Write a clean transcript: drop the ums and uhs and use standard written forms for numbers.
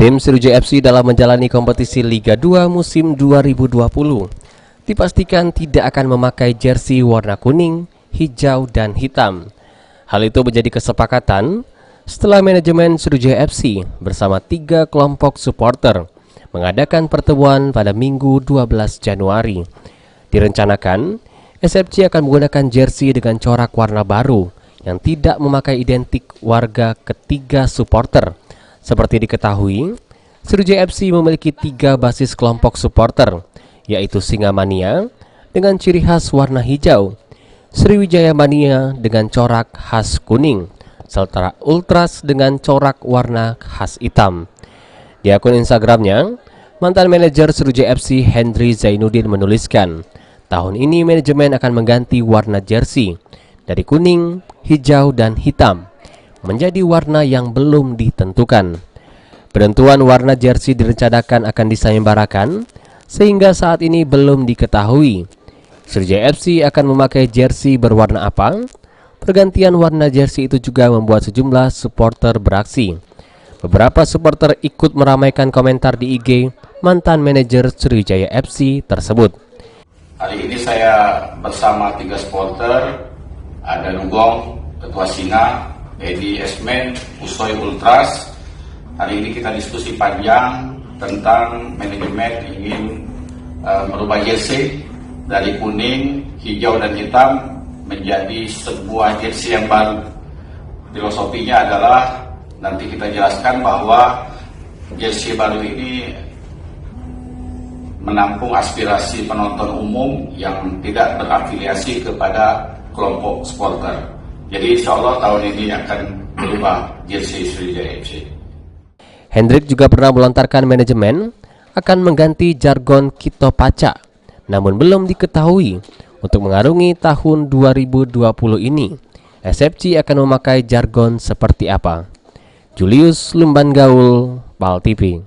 Tim Sriwijaya FC dalam menjalani kompetisi Liga 2 musim 2020 dipastikan tidak akan memakai jersey warna kuning, hijau, dan hitam. Hal itu menjadi kesepakatan setelah manajemen Sriwijaya FC bersama 3 kelompok supporter mengadakan pertemuan pada Minggu 12 Januari. Direncanakan, SFC akan menggunakan jersey dengan corak warna baru yang tidak memakai identik warga ketiga supporter. Seperti diketahui, Sriwijaya FC memiliki 3 basis kelompok supporter, yaitu Singamania dengan ciri khas warna hijau, Sriwijaya Mania dengan corak khas kuning, serta Ultras dengan corak warna khas hitam. Di akun Instagramnya, mantan manajer Sriwijaya FC Hendry Zainuddin menuliskan, tahun ini manajemen akan mengganti warna jersey dari kuning, hijau, dan hitam menjadi warna yang belum ditentukan. Penentuan warna jersey direncanakan akan disayembarakan sehingga saat ini belum diketahui Sriwijaya FC akan memakai jersey berwarna apa. Pergantian warna jersey itu juga membuat sejumlah supporter beraksi. Beberapa supporter ikut meramaikan komentar di IG mantan manajer Sriwijaya FC tersebut. Hari ini saya bersama 3 supporter, ada Nugong, Ketua Singa, Edi Esmen, Usoy Ultras. Hari ini kita diskusi panjang tentang manajemen ingin merubah jersey dari kuning, hijau, dan hitam menjadi sebuah jersey yang baru. Filosofinya adalah nanti kita jelaskan bahwa jersey baru ini menampung aspirasi penonton umum yang tidak berafiliasi kepada kelompok supporter. Jadi insya Allah tahun ini akan berubah jersey Sriwijaya FC. Hendrik juga pernah melontarkan manajemen akan mengganti jargon Kito Paca, namun belum diketahui untuk mengarungi tahun 2020 ini SFC akan memakai jargon seperti apa. Julius Lumban Gaul, PAL TV.